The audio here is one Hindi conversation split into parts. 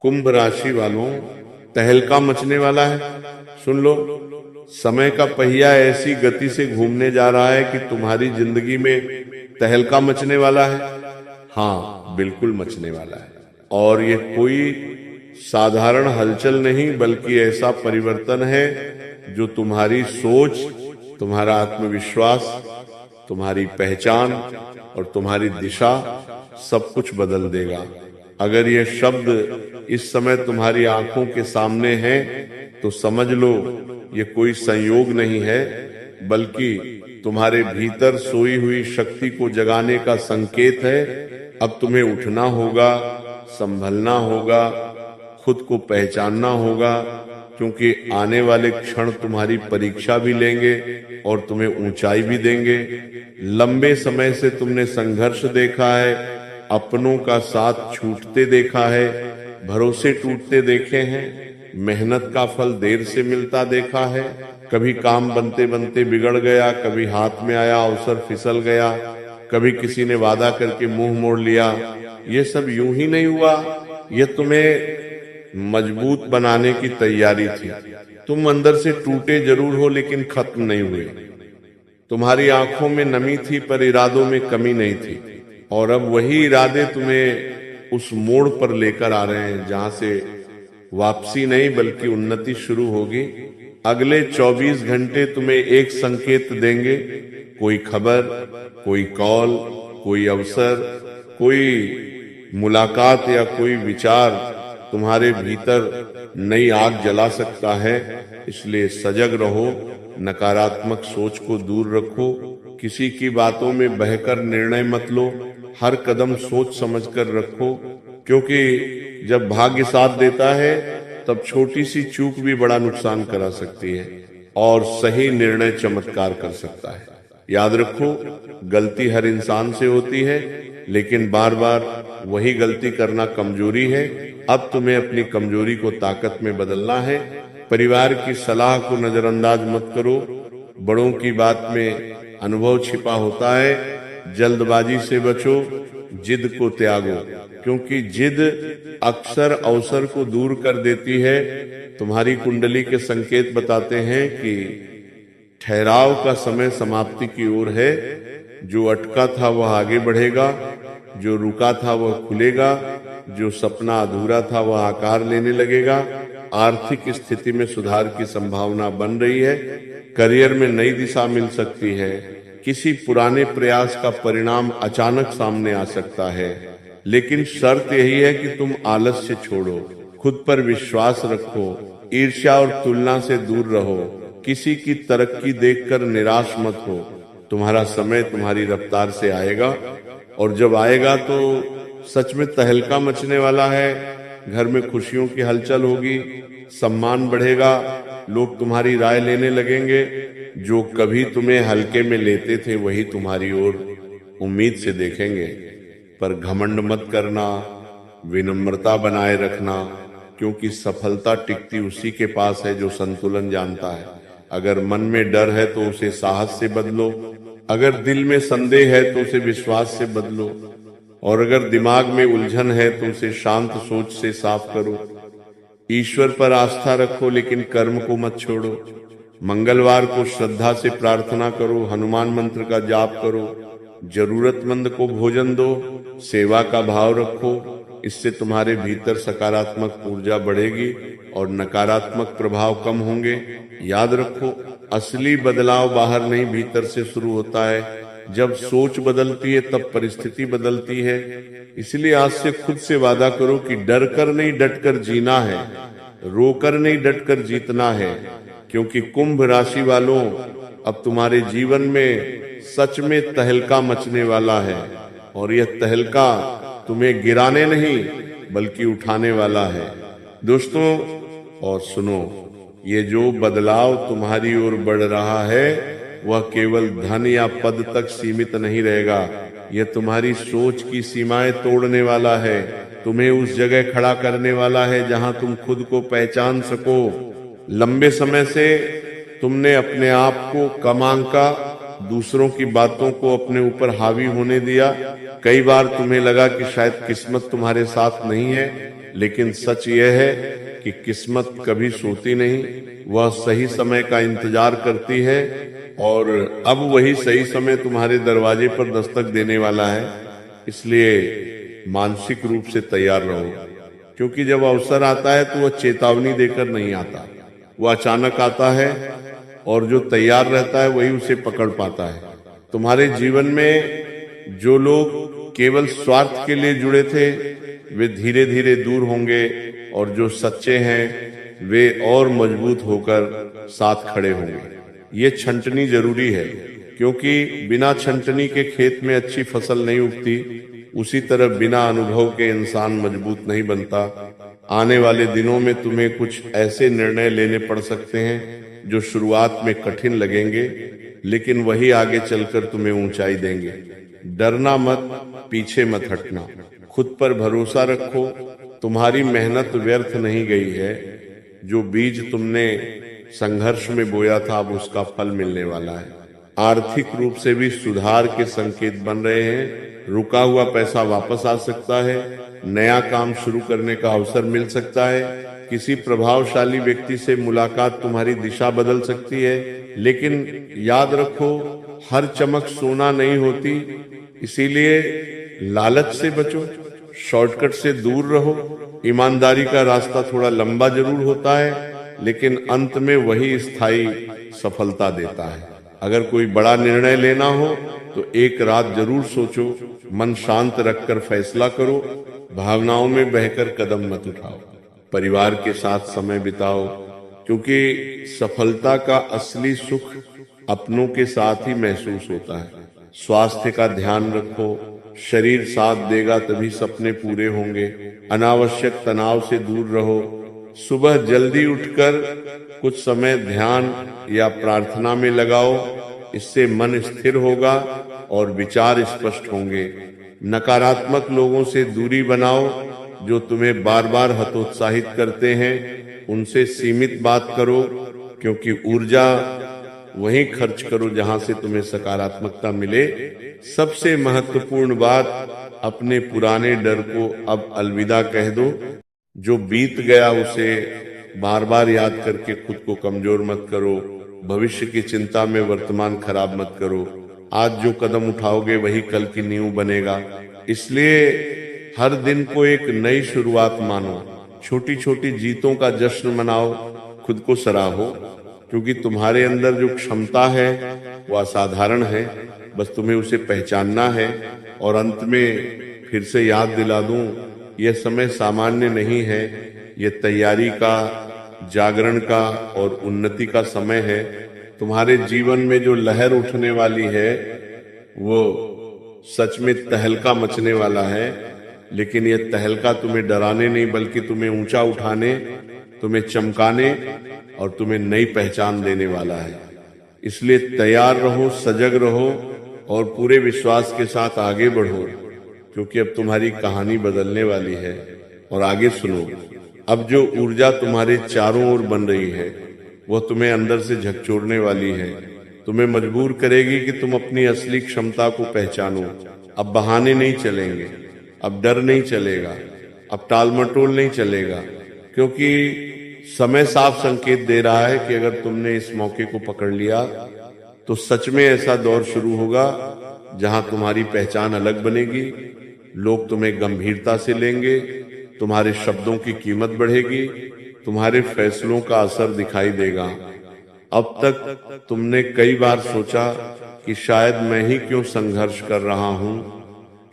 कुंभ राशि वालों, तहलका मचने वाला है। सुन लो, समय का पहिया ऐसी गति से घूमने जा रहा है कि तुम्हारी जिंदगी में तहलका मचने वाला है। हाँ, बिल्कुल मचने वाला है। और ये कोई साधारण हलचल नहीं, बल्कि ऐसा परिवर्तन है जो तुम्हारी सोच, तुम्हारा आत्मविश्वास, तुम्हारी पहचान और तुम्हारी दिशा सब कुछ बदल देगा। अगर ये शब्द इस समय तुम्हारी आंखों के सामने हैं तो समझ लो ये कोई संयोग नहीं है, बल्कि तुम्हारे भीतर सोई हुई शक्ति को जगाने का संकेत है। अब तुम्हें उठना होगा, संभलना होगा, खुद को पहचानना होगा, क्योंकि आने वाले क्षण तुम्हारी परीक्षा भी लेंगे और तुम्हें ऊंचाई भी देंगे। लंबे समय से तुमने संघर्ष देखा है, अपनों का साथ छूटते देखा है, भरोसे टूटते देखे हैं, मेहनत का फल देर से मिलता देखा है। कभी काम बनते बनते बिगड़ गया, कभी हाथ में आया अवसर फिसल गया, कभी किसी ने वादा करके मुंह मोड़ लिया। ये सब यूं ही नहीं हुआ, ये तुम्हें मजबूत बनाने की तैयारी थी। तुम अंदर से टूटे जरूर हो, लेकिन खत्म नहीं हुए। तुम्हारी आंखों में नमी थी, पर इरादों में कमी नहीं थी। और अब वही इरादे तुम्हें उस मोड़ पर लेकर आ रहे हैं जहां से वापसी नहीं बल्कि उन्नति शुरू होगी। अगले 24 घंटे तुम्हें एक संकेत देंगे, कोई खबर, कोई कॉल, कोई अवसर, कोई मुलाकात या कोई विचार तुम्हारे भीतर नई आग जला सकता है। इसलिए सजग रहो, नकारात्मक सोच को दूर रखो, किसी की बातों में बहकर निर्णय मत लो, हर कदम सोच समझकर रखो, क्योंकि जब भाग्य साथ देता है तब छोटी सी चूक भी बड़ा नुकसान करा सकती है और सही निर्णय चमत्कार कर सकता है। याद रखो, गलती हर इंसान से होती है, लेकिन बार बार वही गलती करना कमजोरी है। अब तुम्हें अपनी कमजोरी को ताकत में बदलना है। परिवार की सलाह को नजरअंदाज मत करो, बड़ों की बात में अनुभव छिपा होता है। जल्दबाजी से बचो, जिद को त्यागो, क्योंकि जिद अक्सर अवसर को दूर कर देती है। तुम्हारी कुंडली के संकेत बताते हैं कि ठहराव का समय समाप्ति की ओर है। जो अटका था वह आगे बढ़ेगा, जो रुका था वह खुलेगा, जो सपना अधूरा था वह आकार लेने लगेगा। आर्थिक स्थिति में सुधार की संभावना बन रही है। करियर में नई दिशा मिल सकती है। किसी पुराने प्रयास का परिणाम अचानक सामने आ सकता है, लेकिन शर्त यही है कि तुम आलस्य छोड़ो, खुद पर विश्वास रखो, ईर्ष्या और तुलना से दूर रहो, किसी की तरक्की देखकर निराश मत हो। तुम्हारा समय तुम्हारी रफ्तार से आएगा, और जब आएगा तो सच में तहलका मचने वाला है। घर में खुशियों की हलचल होगी, सम्मान बढ़ेगा, लोग तुम्हारी राय लेने लगेंगे। जो कभी तुम्हें हल्के में लेते थे वही तुम्हारी ओर उम्मीद से देखेंगे। पर घमंड मत करना, विनम्रता बनाए रखना, क्योंकि सफलता टिकती उसी के पास है जो संतुलन जानता है। अगर मन में डर है तो उसे साहस से बदलो, अगर दिल में संदेह है तो उसे विश्वास से बदलो, और अगर दिमाग में उलझन है तो उसे शांत सोच से साफ करो। ईश्वर पर आस्था रखो, लेकिन कर्म को मत छोड़ो। मंगलवार को श्रद्धा से प्रार्थना करो, हनुमान मंत्र का जाप करो, जरूरतमंद को भोजन दो, सेवा का भाव रखो। इससे तुम्हारे भीतर सकारात्मक ऊर्जा बढ़ेगी और नकारात्मक प्रभाव कम होंगे। याद रखो, असली बदलाव बाहर नहीं भीतर से शुरू होता है। जब सोच बदलती है तब परिस्थिति बदलती है। इसलिए आज से खुद से वादा करो कि डर कर नहीं डटकर जीना है, रोकर नहीं डटकर जीतना है। क्योंकि कुंभ राशि वालों, अब तुम्हारे जीवन में सच में तहलका मचने वाला है, और यह तहलका तुम्हें गिराने नहीं बल्कि उठाने वाला है। दोस्तों, और सुनो, ये जो बदलाव तुम्हारी ओर बढ़ रहा है वह केवल धन या पद तक सीमित नहीं रहेगा। यह तुम्हारी सोच की सीमाएं तोड़ने वाला है, तुम्हें उस जगह खड़ा करने वाला है जहां तुम खुद को पहचान सको। लंबे समय से तुमने अपने आप को कम आंका, दूसरों की बातों को अपने ऊपर हावी होने दिया। कई बार तुम्हें लगा कि शायद किस्मत तुम्हारे साथ नहीं है, लेकिन सच यह है कि किस्मत कभी सोती नहीं, वह सही समय का इंतजार करती है और अब वही सही समय तुम्हारे दरवाजे पर दस्तक देने वाला है। इसलिए मानसिक रूप से तैयार रहो, क्योंकि जब अवसर आता है तो वह चेतावनी देकर नहीं आता, वह अचानक आता है और जो तैयार रहता है वही उसे पकड़ पाता है। तुम्हारे जीवन में जो लोग केवल स्वार्थ के लिए जुड़े थे वे धीरे धीरे दूर होंगे और जो सच्चे हैं वे और मजबूत होकर साथ खड़े होंगे। ये छंटनी जरूरी है, क्योंकि बिना छंटनी के खेत में अच्छी फसल नहीं उगती, उसी तरह बिना अनुभव के इंसान मजबूत नहीं बनता। आने वाले दिनों में तुम्हें कुछ ऐसे निर्णय लेने पड़ सकते हैं जो शुरुआत में कठिन लगेंगे, लेकिन वही आगे चलकर तुम्हें ऊंचाई देंगे। डरना मत, पीछे मत हटना, खुद पर भरोसा रखो। तुम्हारी मेहनत व्यर्थ नहीं गई है। जो बीज तुमने संघर्ष में बोया था अब उसका फल मिलने वाला है। आर्थिक रूप से भी सुधार के संकेत बन रहे हैं। रुका हुआ पैसा वापस आ सकता है, नया काम शुरू करने का अवसर मिल सकता है। किसी प्रभावशाली व्यक्ति से मुलाकात तुम्हारी दिशा बदल सकती है, लेकिन याद रखो हर चमक सोना नहीं होती। इसीलिए लालच से बचो, शॉर्टकट से दूर रहो। ईमानदारी का रास्ता थोड़ा लंबा जरूर होता है, लेकिन अंत में वही स्थायी सफलता देता है। अगर कोई बड़ा निर्णय लेना हो तो एक रात जरूर सोचो, मन शांत रखकर फैसला करो, भावनाओं में बहकर कदम मत उठाओ। परिवार के साथ समय बिताओ, क्योंकि सफलता का असली सुख अपनों के साथ ही महसूस होता है। स्वास्थ्य का ध्यान रखो, शरीर साथ देगा तभी सपने पूरे होंगे। अनावश्यक तनाव से दूर रहो। सुबह जल्दी उठकर कुछ समय ध्यान या प्रार्थना में लगाओ, इससे मन स्थिर होगा और विचार स्पष्ट होंगे। नकारात्मक लोगों से दूरी बनाओ, जो तुम्हें बार बार हतोत्साहित करते हैं उनसे सीमित बात करो, क्योंकि ऊर्जा वहीं खर्च करो जहां से तुम्हें सकारात्मकता मिले। सबसे महत्वपूर्ण बात, अपने पुराने डर को अब अलविदा कह दो। जो बीत गया उसे बार बार याद करके खुद को कमजोर मत करो। भविष्य की चिंता में वर्तमान खराब मत करो। आज जो कदम उठाओगे वही कल की नींव बनेगा। इसलिए हर दिन को एक नई शुरुआत मानो। छोटी छोटी जीतों का जश्न मनाओ, खुद को सराहो, क्योंकि तुम्हारे अंदर जो क्षमता है वो असाधारण है। बस तुम्हें उसे पहचानना है। और अंत में फिर से याद दिला दूं, यह समय सामान्य नहीं है, यह तैयारी का, जागरण का और उन्नति का समय है। तुम्हारे जीवन में जो लहर उठने वाली है वो सच में तहलका मचने वाला है, लेकिन यह तहलका तुम्हें डराने नहीं बल्कि तुम्हें ऊंचा उठाने, तुम्हें चमकाने और तुम्हें नई पहचान देने वाला है। इसलिए तैयार रहो, सजग रहो और पूरे विश्वास के साथ आगे बढ़ो, क्योंकि अब तुम्हारी कहानी बदलने वाली है। और आगे सुनो, अब जो ऊर्जा तुम्हारे चारों ओर बन रही है वह तुम्हें अंदर से झकझोरने वाली है। तुम्हें मजबूर करेगी कि तुम अपनी असली क्षमता को पहचानो। अब बहाने नहीं चलेंगे, अब डर नहीं चलेगा, अब टालमटोल नहीं चलेगा, क्योंकि समय साफ संकेत दे रहा है कि अगर तुमने इस मौके को पकड़ लिया तो सच में ऐसा दौर शुरू होगा जहां तुम्हारी पहचान अलग बनेगी। लोग तुम्हें गंभीरता से लेंगे, तुम्हारे शब्दों की कीमत बढ़ेगी, तुम्हारे फैसलों का असर दिखाई देगा। अब तक तुमने कई बार सोचा कि शायद मैं ही क्यों संघर्ष कर रहा हूं,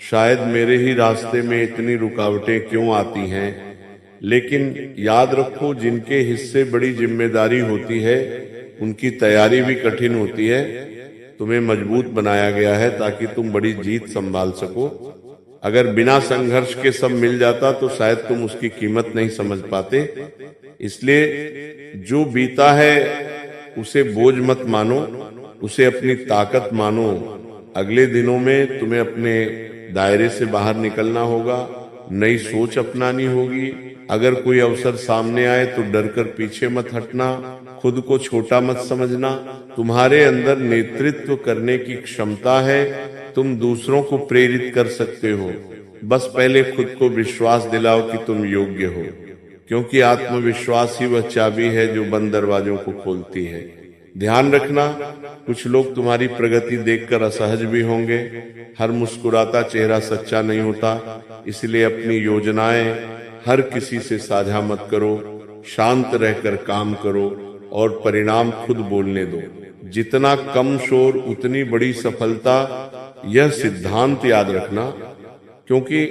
शायद मेरे ही रास्ते में इतनी रुकावटें क्यों आती हैं। लेकिन याद रखो, जिनके हिस्से बड़ी जिम्मेदारी होती है उनकी तैयारी भी कठिन होती है। तुम्हें मजबूत बनाया गया है ताकि तुम बड़ी जीत संभाल सको। अगर बिना संघर्ष के सब मिल जाता तो शायद तुम उसकी कीमत नहीं समझ पाते। इसलिए जो बीता है उसे बोझ मत मानो, उसे अपनी ताकत मानो। अगले दिनों में तुम्हें अपने दायरे से बाहर निकलना होगा, नई सोच अपनानी होगी। अगर कोई अवसर सामने आए तो डरकर पीछे मत हटना, खुद को छोटा मत समझना। तुम्हारे अंदर नेतृत्व करने की क्षमता है, तुम दूसरों को प्रेरित कर सकते हो। बस पहले खुद को विश्वास दिलाओ कि तुम योग्य हो, क्योंकि आत्मविश्वास ही वह चाबी है जो बंद दरवाजों को खोलती है। ध्यान रखना, कुछ लोग तुम्हारी प्रगति देखकर असहज भी होंगे। हर मुस्कुराता चेहरा सच्चा नहीं होता, इसलिए अपनी योजनाएं हर किसी से साझा मत करो। शांत रहकर काम करो और परिणाम खुद बोलने दो। जितना कम शोर उतनी बड़ी सफलता, यह सिद्धांत याद रखना, क्योंकि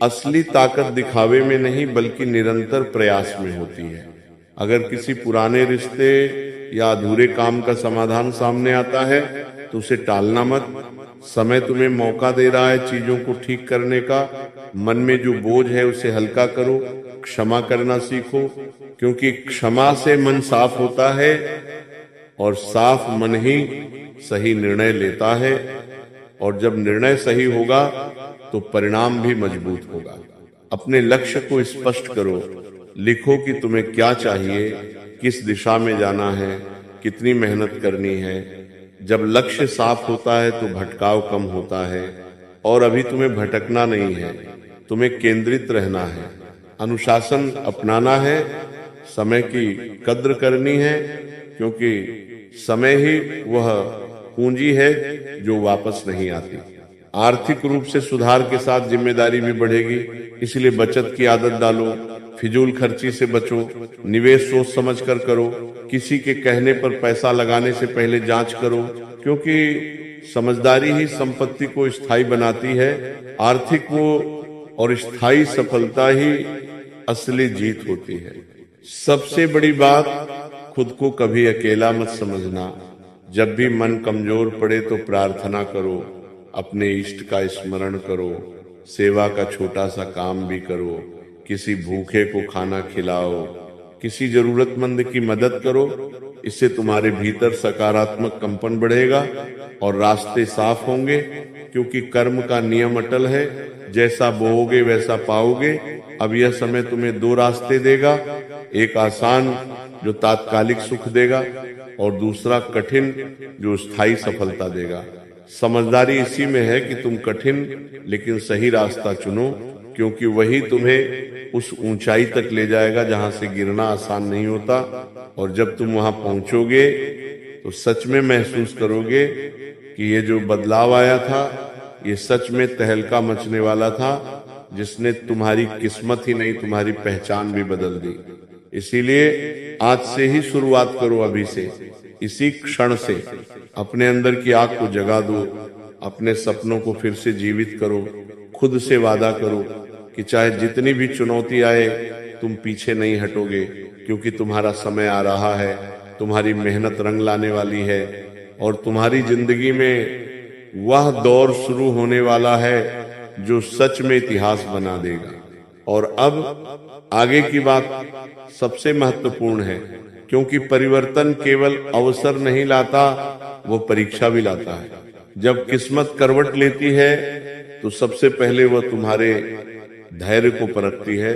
असली ताकत दिखावे में नहीं बल्कि निरंतर प्रयास में होती है। अगर किसी पुराने रिश्ते या अधूरे काम का समाधान सामने आता है तो उसे टालना मत। समय तुम्हें मौका दे रहा है चीजों को ठीक करने का। मन में जो बोझ है उसे हल्का करो, क्षमा करना सीखो, क्योंकि क्षमा से मन साफ होता है और साफ मन ही सही निर्णय लेता है, और जब निर्णय सही होगा तो परिणाम भी मजबूत होगा। अपने लक्ष्य को स्पष्ट करो, लिखो कि तुम्हें क्या चाहिए, किस दिशा में जाना है, कितनी मेहनत करनी है। जब लक्ष्य साफ होता है तो भटकाव कम होता है, और अभी तुम्हें भटकना नहीं है, तुम्हें केंद्रित रहना है, अनुशासन अपनाना है, समय की कद्र करनी है, क्योंकि समय ही वह पूंजी है जो वापस नहीं आती। आर्थिक रूप से सुधार के साथ जिम्मेदारी भी बढ़ेगी, इसलिए बचत की आदत डालो, फिजूल खर्ची से बचो, निवेश सोच समझ कर करो, किसी के कहने पर पैसा लगाने से पहले जांच करो, क्योंकि समझदारी ही संपत्ति को स्थायी बनाती है। आर्थिक वो और स्थायी सफलता ही असली जीत होती है। सबसे बड़ी बात, खुद को कभी अकेला मत समझना। जब भी मन कमजोर पड़े तो प्रार्थना करो, अपने इष्ट का स्मरण करो, सेवा का छोटा सा काम भी करो, किसी भूखे को खाना खिलाओ, किसी जरूरतमंद की मदद करो। इससे तुम्हारे भीतर सकारात्मक कंपन बढ़ेगा और रास्ते साफ होंगे, क्योंकि कर्म का नियम अटल है, जैसा बोओगे वैसा पाओगे। अब यह समय तुम्हें दो रास्ते देगा, एक आसान जो तात्कालिक सुख देगा और दूसरा कठिन जो स्थायी सफलता देगा। समझदारी इसी में है कि तुम कठिन लेकिन सही रास्ता चुनो, क्योंकि वही तुम्हें उस ऊंचाई तक ले जाएगा जहां से गिरना आसान नहीं होता। और जब तुम वहां पहुंचोगे तो सच में महसूस करोगे कि ये जो बदलाव आया था ये सच में तहलका मचने वाला था, जिसने तुम्हारी किस्मत ही नहीं तुम्हारी पहचान भी बदल दी। इसीलिए आज से ही शुरुआत करो, अभी से, इसी क्षण से अपने अंदर की आग को जगा दो, अपने सपनों को फिर से जीवित करो। खुद से वादा करो कि चाहे जितनी भी चुनौती आए तुम पीछे नहीं हटोगे, क्योंकि तुम्हारा समय आ रहा है, तुम्हारी मेहनत रंग लाने वाली है और तुम्हारी जिंदगी में वह दौर शुरू होने वाला है जो सच में इतिहास बना देगा। और अब आगे की बात सबसे महत्वपूर्ण है, क्योंकि परिवर्तन केवल अवसर नहीं लाता, वो परीक्षा भी लाता है। जब किस्मत करवट लेती है तो सबसे पहले वह तुम्हारे धैर्य को परखती है,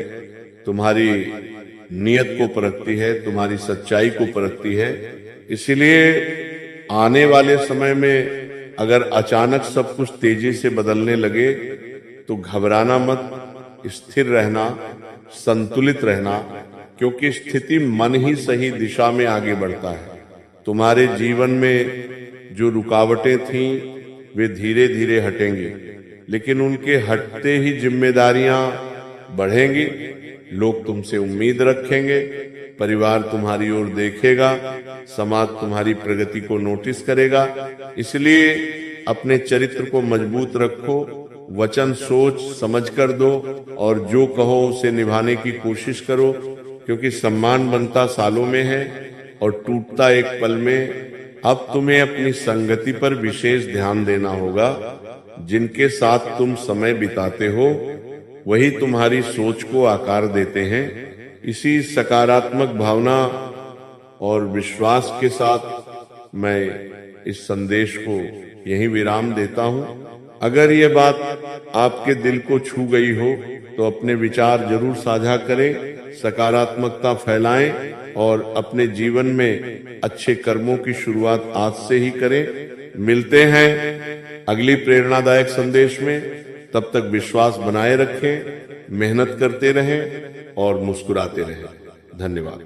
तुम्हारी नियत को परखती है, तुम्हारी सच्चाई को परखती है। इसलिए आने वाले समय में अगर अचानक सब कुछ तेजी से बदलने लगे तो घबराना मत, स्थिर रहना, संतुलित रहना, क्योंकि स्थिति मन ही सही दिशा में आगे बढ़ता है। तुम्हारे जीवन में जो रुकावटें थीं वे धीरे धीरे हटेंगी, लेकिन उनके हटते ही जिम्मेदारियां बढ़ेंगी, लोग तुमसे उम्मीद रखेंगे, परिवार तुम्हारी ओर देखेगा, समाज तुम्हारी प्रगति को नोटिस करेगा। इसलिए अपने चरित्र को मजबूत रखो, वचन सोच समझ कर दो और जो कहो उसे निभाने की कोशिश करो, क्योंकि सम्मान बनता सालों में है और टूटता एक पल में। अब तुम्हें अपनी संगति पर विशेष ध्यान देना होगा। जिनके साथ तुम समय बिताते हो वही तुम्हारी सोच को आकार देते हैं। इसी सकारात्मक भावना और विश्वास के साथ मैं इस संदेश को यहीं विराम देता हूं। अगर ये बात आपके दिल को छू गई हो तो अपने विचार जरूर साझा करें, सकारात्मकता फैलाएं और अपने जीवन में अच्छे कर्मों की शुरुआत आज से ही करें। मिलते हैं अगली प्रेरणादायक संदेश में। तब तक विश्वास बनाए रखें, मेहनत करते रहें और मुस्कुराते रहें। धन्यवाद।